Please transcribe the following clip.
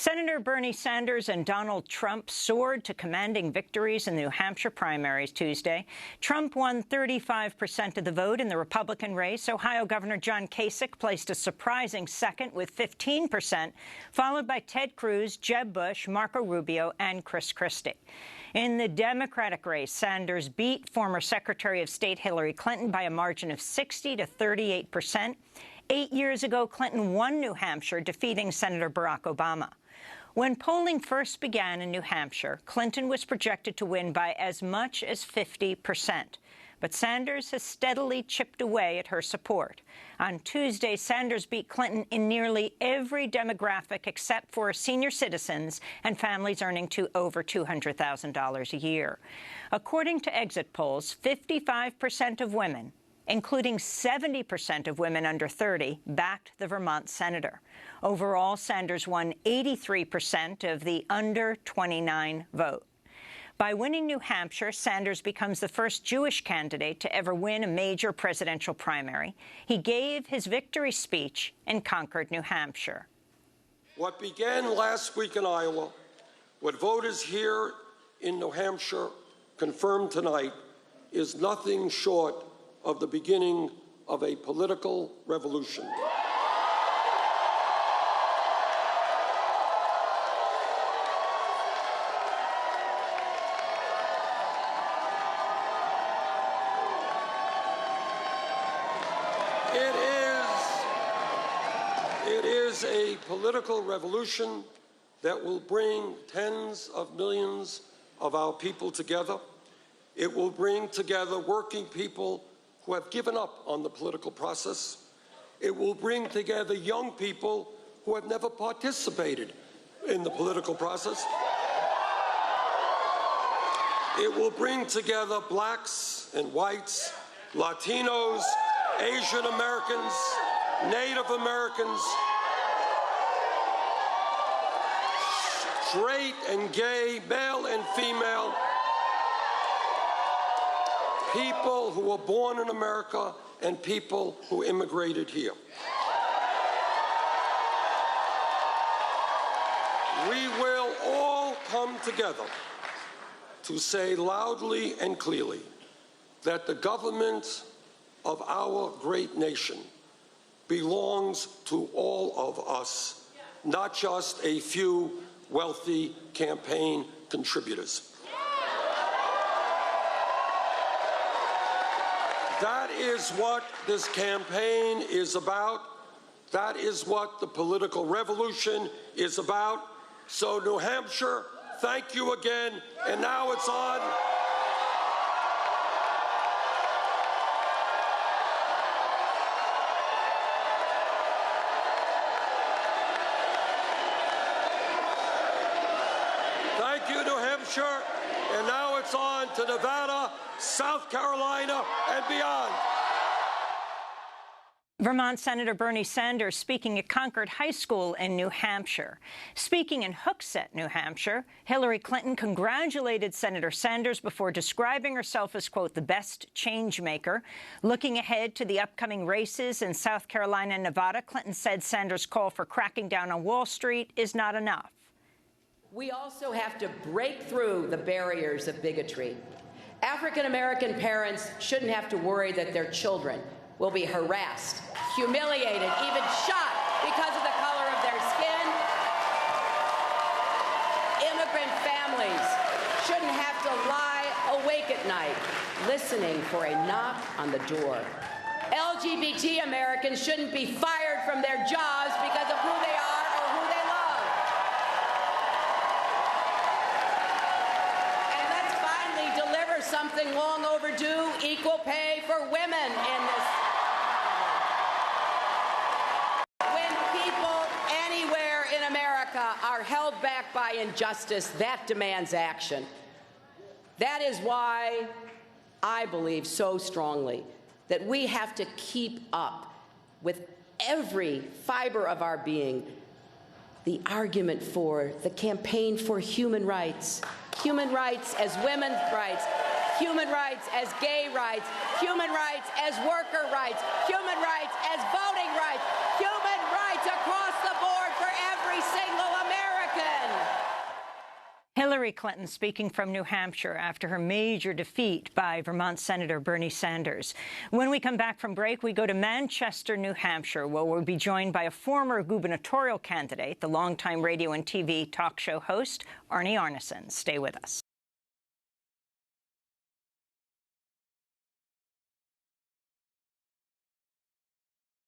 Senator Bernie Sanders and Donald Trump soared to commanding victories in the New Hampshire primaries Tuesday. Trump won 35% of the vote in the Republican race. Ohio Governor John Kasich placed a surprising second with 15%, followed by Ted Cruz, Jeb Bush, Marco Rubio, and Chris Christie. In the Democratic race, Sanders beat former Secretary of State Hillary Clinton by a margin of 60 to 38%. 8 years ago, Clinton won New Hampshire, defeating Senator Barack Obama. When polling first began in New Hampshire, Clinton was projected to win by as much as 50%. But Sanders has steadily chipped away at her support. On Tuesday, Sanders beat Clinton in nearly every demographic except for senior citizens and families earning over $200,000 a year. According to exit polls, 55% of women, including 70% of women under 30, backed the Vermont senator. Overall, Sanders won 83% of the under 29 vote. By winning New Hampshire, Sanders becomes the first Jewish candidate to ever win a major presidential primary. He gave his victory speech in Concord, New Hampshire. What began last week in Iowa, what voters here in New Hampshire confirmed tonight, is nothing short of the beginning of a political revolution. It is a political revolution that will bring tens of millions of our people together. It will bring together working people who have given up on the political process. It will bring together young people who have never participated in the political process. It will bring together blacks and whites, Latinos, Asian Americans, Native Americans, straight and gay, male and female, people who were born in America and people who immigrated here. We will all come together to say loudly and clearly that the government of our great nation belongs to all of us, not just a few wealthy campaign contributors. That is what this campaign is about. That is what the political revolution is about. So, New Hampshire, thank you again. And now it's on. Thank you, New Hampshire. And now it's on to Nevada, South Carolina, and beyond. Vermont Senator Bernie Sanders speaking at Concord High School in New Hampshire. Speaking in Hooksett, New Hampshire, Hillary Clinton congratulated Senator Sanders before describing herself as, quote, the best change maker. Looking ahead to the upcoming races in South Carolina and Nevada, Clinton said Sanders' call for cracking down on Wall Street is not enough. We also have to break through the barriers of bigotry. African-American parents shouldn't have to worry that their children will be harassed, humiliated, even shot because of the color of their skin. Immigrant families shouldn't have to lie awake at night listening for a knock on the door. LGBT Americans shouldn't be fired from their jobs because of who they are or who they love. And let's finally deliver something long overdue, equal pay for women in this. Are held back by injustice, that demands action. That is why I believe so strongly that we have to keep up with every fiber of our being the argument for the campaign for human rights as women's rights, human rights as gay rights, human rights as worker rights, human rights as voting rights, human rights across the board for every single American. Hillary Clinton speaking from New Hampshire after her major defeat by Vermont Senator Bernie Sanders. When we come back from break, we go to Manchester, New Hampshire, where we'll be joined by a former gubernatorial candidate, the longtime radio and TV talk show host, Arnie Arnesen. Stay with us.